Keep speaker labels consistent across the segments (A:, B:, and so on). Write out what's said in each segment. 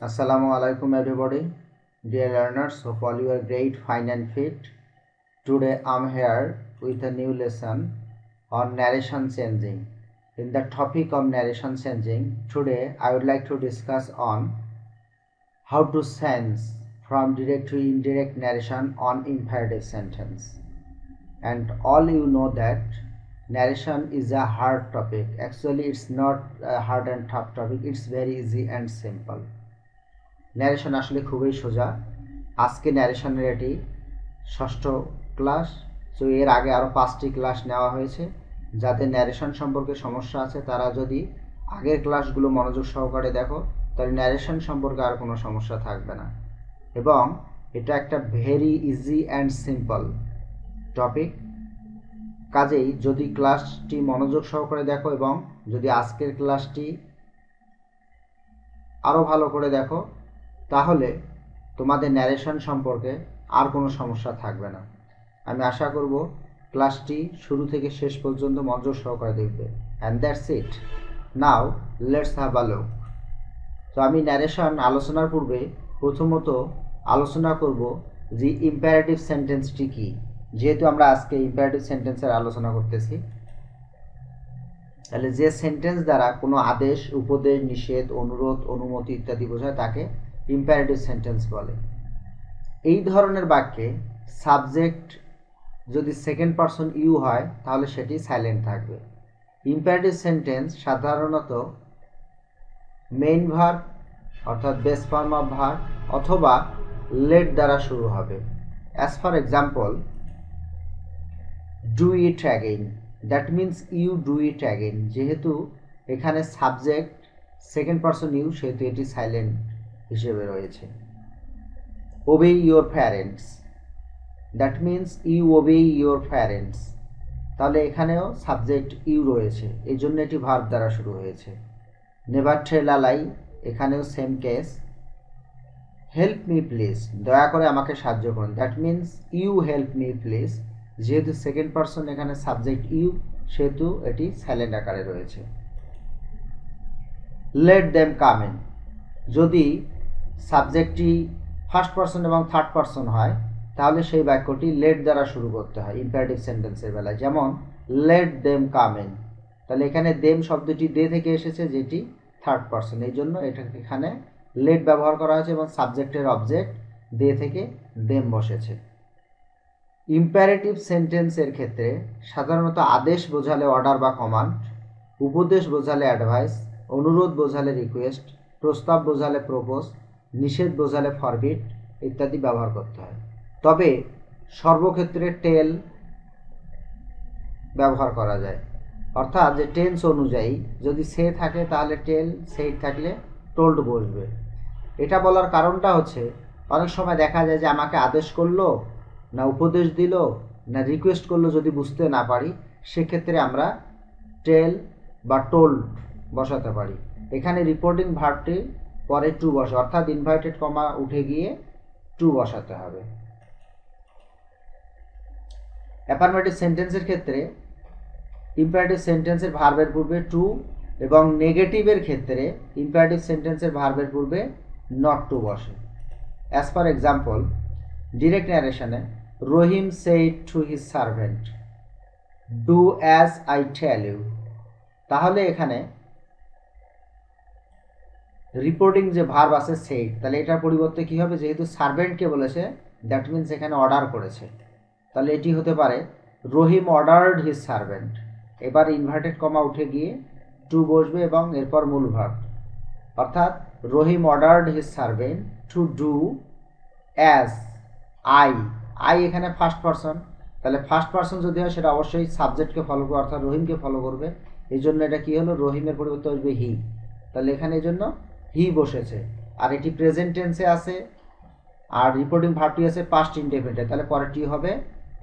A: Assalamu alaikum everybody, dear learners. Hope all you are great, fine and fit. Today I'm here with a new lesson on narration changing. In the topic of narration changing, today I would like to discuss on how to change from direct to indirect narration on imperative sentence. And all you know that narration is a hard topic. Actually, it's not a hard and tough topic. It's very easy and simple. Narration আসলে খুবই সোজা। আজকে ন্যারেশনের এটি ষষ্ঠ class. তো এর আগে আরও 5টি ক্লাস নেওয়া হয়েছে। যাদের ন্যারেশন সম্পর্কে সমস্যা আছে তারা যদি আগের ক্লাসগুলো মনোযোগ সহকারে দেখো তাহলে ন্যারেশন সম্পর্কে আর কোনো সমস্যা থাকবে না। এবং এটা একটা very easy and simple topic. কাজেই যদি ক্লাসটি মনোযোগ সহকারে দেখো এবং যদি আজকের ক্লাসটি আরও ভালো করে দেখো তাহলে তোমাদের ন্যারেশন সম্পর্কে আর কোনো সমস্যা থাকবে না। আমি আশা করব ক্লাসটি শুরু থেকে শেষ পর্যন্ত মনোযোগ সহকারে দেখবে। And that's it. Now let's have a look. তো আমি ন্যারেশন আলোচনার পূর্বে প্রথমত আলোচনা করব যে ইম্পারেটিভ সেন্টেন্সটি কী। যেহেতু আমরা আজকে ইম্পারেটিভ সেন্টেন্সের আলোচনা করতেছি, তাহলে যে সেন্টেন্স দ্বারা কোনো আদেশ, উপদেশ, নিষেধ, অনুরোধ, অনুমতি ইত্যাদি বোঝায় তাকে ইম্পারেটিভ সেন্টেন্স বলে। এই ধরনের বাক্যে সাবজেক্ট যদি সেকেন্ড পারসন ইউ হয় তাহলে সেটি সাইলেন্ট থাকবে। ইম্পারেটিভ সেন্টেন্স সাধারণত মেইন ভার্ব অর্থাৎ বেস ফর্ম অফ ভার্ব অথবা লেট দ্বারা শুরু হবে। As for example, do it again, that means you do it again. যেহেতু এখানে সাবজেক্ট সেকেন্ড পারসন ইউ সেহেতু এটি সাইলেন্ট হিসেবে রয়েছে। Obey your parents, that means you obey your parents, তাহলে এখানেও সাবজেক্ট ইউ রয়েছে, এই জন্য এটি ভার্ব দ্বারা শুরু হয়েছে। নেভার টেল আ লাই, এখানেও same case. Help me please, দয়া করে আমাকে সাহায্য করুন, that means you help me please. যেহেতু সেকেন্ড পারসন এখানে সাবজেক্ট ইউ সেহেতু এটি সাইলেন্ট আকারে রয়েছে। লেট দেম কাম ইন, যদি সাবজেক্টটি ফার্স্ট পারসন এবং থার্ড পারসন হয় তাহলে সেই বাক্যটি লেট দ্বারা শুরু করতে হয় ইম্পারেটিভ সেন্টেন্সের বেলায়। যেমন লেট দেম কাম ইন, তাহলে এখানে দেম শব্দটি দে থেকে এসেছে যেটি থার্ড পারসন, এই জন্য এটা এখানে লেট ব্যবহার করা হয়েছে এবং সাবজেক্টের অবজেক্ট দে থেকে দেম বসেছে। ইম্পারেটিভ সেন্টেন্সের ক্ষেত্রে সাধারণত আদেশ বোঝালে অর্ডার বা কমান্ড, উপদেশ বোঝালে অ্যাডভাইস, অনুরোধ বোঝালে রিকোয়েস্ট, প্রস্তাব বোঝালে প্রপোজ, নিষেধ বোঝালে ফরবিড ইত্যাদি ব্যবহার করতে হয়। তবে সর্বক্ষেত্রে টেল ব্যবহার করা যায়, অর্থাৎ যে টেন্স অনুযায়ী যদি সে থাকে তাহলে টেল, সেই থাকলে টোল্ড বসবে। এটা বলার কারণটা হচ্ছে অনেক সময় দেখা যায় যে আমাকে আদেশ করলো না উপদেশ দিল না রিকোয়েস্ট করলো, যদি বুঝতে না পারি সেক্ষেত্রে আমরা টেল বা টোল্ড বসাতে পারি। এখানে রিপোর্টিং ভার্বটি পরে টু বসে, অর্থাৎ ইনভার্টেড কমা উঠে গিয়ে টু বসাতে হবে। অ্যাফার্মেটিভ সেন্টেন্সের ক্ষেত্রে ইম্পারেটিভ সেন্টেন্সের ভার্বের পূর্বে টু এবং নেগেটিভের ক্ষেত্রে ইম্পারেটিভ সেন্টেন্সের ভার্বের পূর্বে নট টু বসে। অ্যাজ ফর এক্সাম্পল, ডিরেক্ট ন্যারেশনে Rahim said to his servant, do as I tell you, তাহলে এখানে রিপোর্টিং যে ভার্ব আছে সেইড, তাহলে এটার পরিবর্তে কী হবে, যেহেতু সার্ভেন্টকে বলেছে দ্যাট মিন্স এখানে অর্ডার করেছে, তাহলে এটি হতে পারে রহিম অর্ডার্ড হিজ সার্ভেন্ট। এবার ইনভার্টেড কমা উঠে গিয়ে টু বসবে এবং এরপর মূল ভার্ব, অর্থাৎ Rahim ordered his servant to do as I, I এখানে ফার্স্ট পারসন, তাহলে ফার্স্ট পারসন যদি হয় সেটা অবশ্যই সাবজেক্টকে ফলো করবে অর্থাৎ রহিমকে ফলো করবে, এই জন্য এটা কী হলো, রহিমের পরিবর্তে আসবে হি, তাহলে এখানে এই জন্য হি বসেছে। আর এটি প্রেজেন্ট টেন্সে আছে আর রিপোর্টিং ভার্বটি আছে পাস্ট ইনডেফিনিটে, তাহলে পরেরটি হবে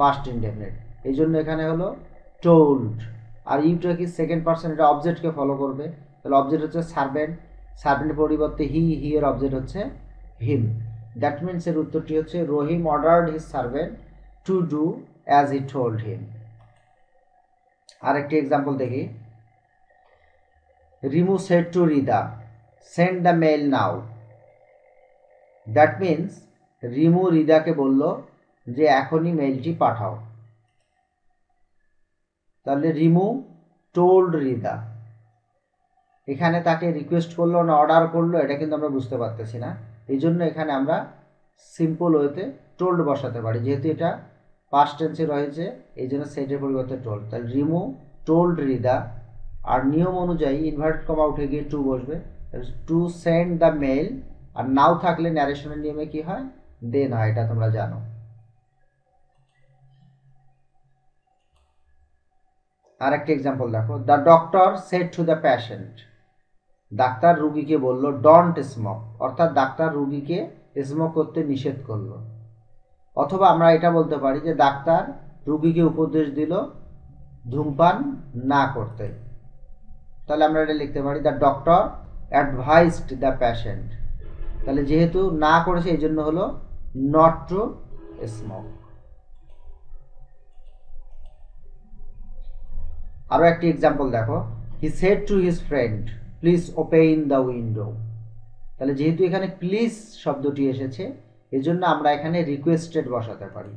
A: পাস্ট ইনডেফিনিট, এই জন্য এখানে হলো টোল্ড। আর ইউটা কি সেকেন্ড পারসন, এটা অবজেক্টকে ফলো করবে, তাহলে অবজেক্ট হচ্ছে সার্ভেন্ট, সার্ভেন্টের পরিবর্তে হি, হি এর অবজেক্ট হচ্ছে হিম। দ্যাট মিন্স এর উত্তরটি হচ্ছে Rahim ordered his servant to do as he told him. আরেকটি এক্সাম্পল দেখি, Rimu said to Rida, send the mail now, that means Rimu রিদাকে বলল যে এখনই মেইলটি পাঠাও। তাহলে রিমু টোল্ড রিদা, এখানে তাকে রিকোয়েস্ট করলো না অর্ডার করলো এটা কিন্তু আমরা বুঝতে পারতেছি না, এই জন্য এখানে আমরা সিম্পল ওয়েতে টোল্ড বসাতে পারি, যেহেতু এটা পাস্ট টেন্সে রয়েছে এই জন্য সেটের পরিবর্তে টোল্ড। তাহলে রিমু টোল্ড রিদা, আর নিয়ম অনুযায়ী ইনভার্টেড কমা উঠে গিয়ে টু বসবে, টু সেন্ড দ্য মেইল, আর নাও থাকলে ন্যারেশনের নিয়মে কি হয়, দেন হয়, এটা তোমরা জানো। আর একটা এক্সাম্পল দেখো, the doctor said to the patient, doctor রুগীকে বলল ডন্ট স্মোক, অর্থাৎ ডাক্তার রুগীকে স্মোক করতে নিষেধ করলো। অথবা আমরা এটা বলতে পারি যে ডাক্তার রুগীকে উপদেশ দিল ধূমপান না করতে। তাহলে আমরা এটা লিখতে পারি the doctor advised the patient, তাহলে যেহেতু না করেছে এই জন্য হলো নট টু স্মোক। আরো একটি এক্সাম্পল দেখো, he shed to his friend please open the window, তাহলে যেহেতু এখানে প্লিজ শব্দটি এসেছে এই জন্য আমরা এখানে রিকোয়েস্টেড বসাতে পারি।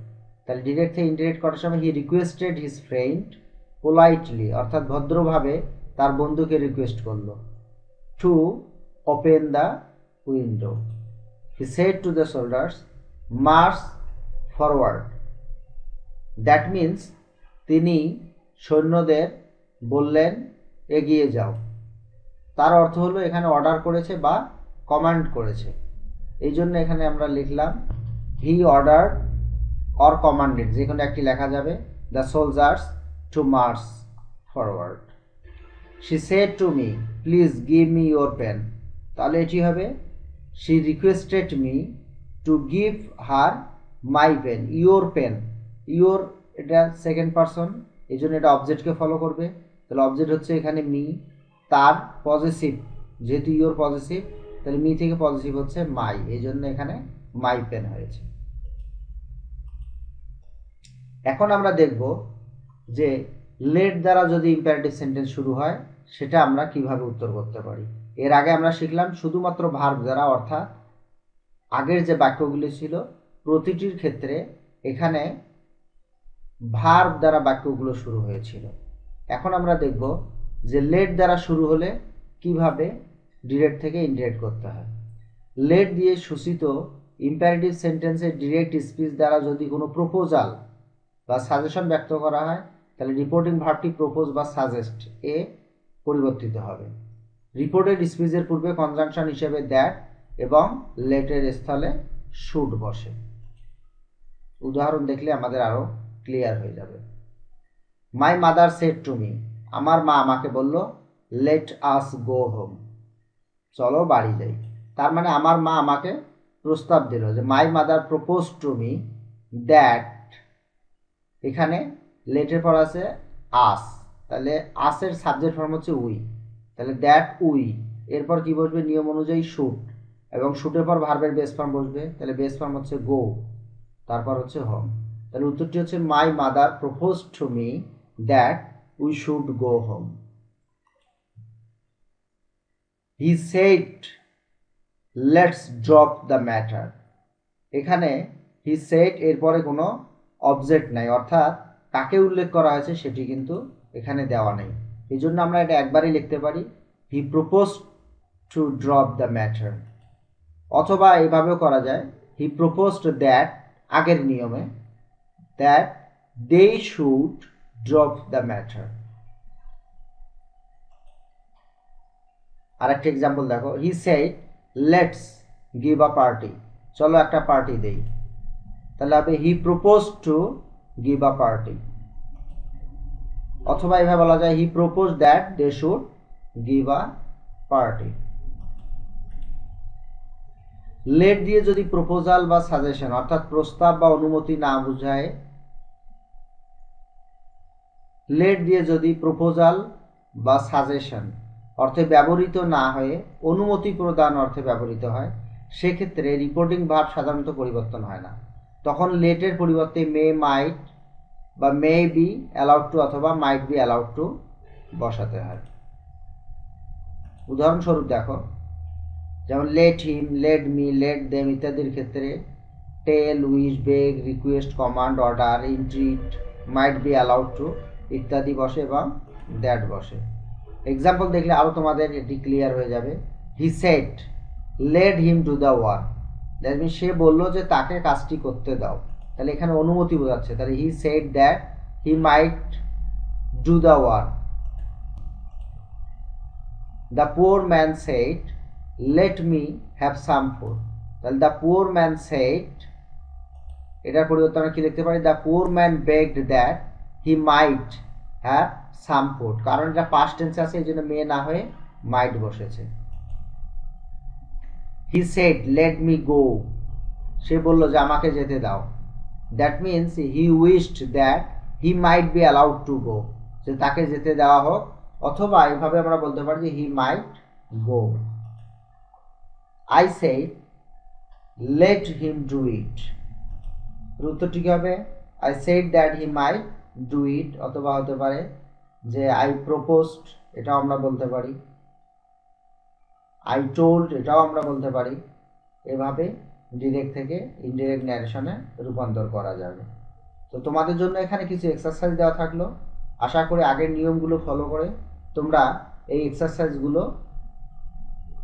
A: তাহলে ডিরেক্ট থেকে ইন্টারেক্ট করার সময় he requested his friend politely, অর্থাৎ ভদ্রভাবে তার বন্ধুকে রিকোয়েস্ট করলো to open the window. He said to the soldiers March forward, that means তিনি সৈন্যদের বললেন এগিয়ে যাও, তার অর্থ হলো এখানে অর্ডার করেছে বা কমান্ড করেছে, এই জন্য এখানে আমরা লিখলাম হি অর্ডার্ড অর কমান্ডেড, যে কোনো একটি লেখা যাবে, the soldiers to march forward. She said to me please give me your pen, তাহলে এটি হবে she requested me to give her my pen, your pen, your এটা সেকেন্ড পারসন এই জন্য এটা অবজেক্টকে ফলো করবে, তাহলে অবজেক্ট হচ্ছে এখানে মি, তার পজিটিভ যেহেতু ইউর পজিটিভ তাহলে মি থেকে পজিটিভ হচ্ছে মাই, এই জন্য এখানে মাই পেন হয়েছে। এখন আমরা দেখব যে লেট দ্বারা যদি ইম্পারেটিভ সেন্টেন্স শুরু হয় সেটা আমরা কিভাবে উত্তর করতে পারি। এর আগে আমরা শিখলাম শুধুমাত্র ভার্ব দ্বারা, অর্থাৎ আগের যে বাক্যগুলি ছিল প্রতিটির ক্ষেত্রে এখানে ভার্ব দ্বারা বাক্যগুলো শুরু হয়েছিল। এখন আমরা দেখব যে লেট দ্বারা শুরু হলে কিভাবে ডিরেক্ট থেকে ইনডিরেক্ট করতে হয়। লেট দিয়ে সূচিত ইম্পারেটিভ সেন্টেন্সের ডিরেক্ট স্পিচ দ্বারা যদি কোনো প্রপোজাল বা সাজেশন ব্যক্ত করা হয় তাহলে রিপোর্টিং ভার্বটি প্রপোজ বা সাজেস্ট এ পরিবর্তিত হবে। রিপোর্টেড স্পিচের পূর্বে কনজাংশন হিসেবে দ্যাট এবং লেটের স্থলে শুড বসে। উদাহরণ দেখলে আমাদের আরো ক্লিয়ার হয়ে যাবে। My mother said to me, আমার মা আমাকে বলল লেট আস গো হোম, চলো বাড়ি যাই। তার মানে আমার মা আমাকে প্রস্তাব দিল যে my mother propose to me that, এখানে লেটের পর আছে আস, তাহলে আসের সাবজেক্ট ফর্ম হচ্ছে উই, তাহলে দ্যাট উই, এরপর কি বসবে নিয়ম অনুযায়ী শুড, এবং শুটের পর ভার্বের বেস ফর্ম বসবে, তাহলে বেস ফর্ম হচ্ছে গো, তারপর হচ্ছে হোম। তাহলে উত্তরটি হচ্ছে my mother propose to me that we should go home. He said let's drop the matter, এখানে হি সেড এরপরে কোনো অবজেক্ট নাই, অর্থাৎ কাকে উল্লেখ করা হয়েছে সেটি কিন্তু এখানে দেওয়া নেই, এই জন্য আমরা এটা একবারই লিখতে পারি he propose to drop the matter. অথবা এইভাবেও করা যায় হি প্রপোজড দ্যাট আগের নিয়মে that they should drop the matter. আর একটা এক্সাম্পল দেখো, he said let's give a party, চলো একটা পার্টি দেই, তাহলে হবে he propose to give a party. অথবা এভাবে বলা যায় he propose that they should give a party. Let দিয়ে যদি প্রপোজাল বা সাজেশন অর্থাৎ প্রস্তাব বা অনুমতি না বোঝায়, লেট দিয়ে যদি প্রপোজাল বা সাজেশন অর্থে ব্যবহৃত না হয়ে অনুমতি প্রদান অর্থে ব্যবহৃত হয় সেক্ষেত্রে রিপোর্টিং ভার্ব সাধারণত পরিবর্তন হয় না, তখন লেটের পরিবর্তে মে মাইট বা মে বি অ্যালাউড টু অথবা মাইট বি অ্যালাউড টু বসাতে হয়। উদাহরণস্বরূপ দেখো, যেমন let him, let me, let them ইত্যাদির ক্ষেত্রে tell, wish, beg, request, command, order, entreat, might be allowed to ইত্যাদি বসে এবং দ্যাট বসে। এক্সাম্পল দেখলে আরও তোমাদের এটি ক্লিয়ার হয়ে যাবে। He said let him do the work, that means সে বললো যে তাকে কাজটি করতে দাও, তাহলে এখানে অনুমতি বোঝাচ্ছে। তাহলে he said that he might do the work. The poor man said let me have some food, তাহলে দ্য পুয়ার ম্যান সেড, এটার পরিবর্তে আমরা কি লিখতে পারি, the poor man begged that he might have some food, কারণ এটা past tense আছে এই জন্য মে না হয়ে মাইট বসেছে। He said let me go, সে বলল যে আমাকে যেতে দাও, that means he wished that he might be allowed to go, যে তাকে যেতে দেওয়া হোক, অথবা এইভাবে আমরা বলতে পারি যে he might go. I said let him do it, উত্তরটি কি হবে, I said that he might do it, অথবা হতে পারে যে আই প্রপোজড, এটাও আমরা বলতে পারি, আই টোল্ড, এটাও আমরা বলতে পারি। এভাবে ডিরেক্ট থেকে ইনডিরেক্ট ন্যারেশনে রূপান্তর করা যাবে। তো তোমাদের জন্য এখানে কিছু এক্সারসাইজ দেওয়া থাকলো, আশা করি আগের নিয়মগুলো ফলো করে তোমরা এই এক্সারসাইজগুলো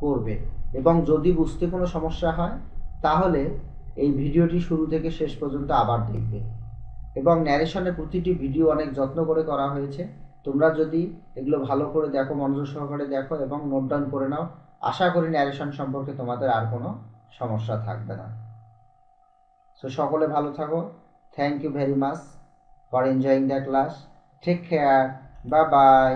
A: করবে, এবং যদি বুঝতে কোনো সমস্যা হয় তাহলে এই ভিডিওটি শুরু থেকে শেষ পর্যন্ত আবার দেখবে। এবং ন্যারেশনের প্রতিটি ভিডিও অনেক যত্ন করে করা হয়েছে, তোমরা যদি এগুলো ভালো করে দেখো, মনোযোগ সহকারে দেখো এবং নোট ডাউন করে নাও, আশা করি ন্যারেশন সম্পর্কে তোমাদের আর কোনো সমস্যা থাকবে না। সো সকলে ভালো থাকো। Thank you very much for enjoying the class. Take care, bye by.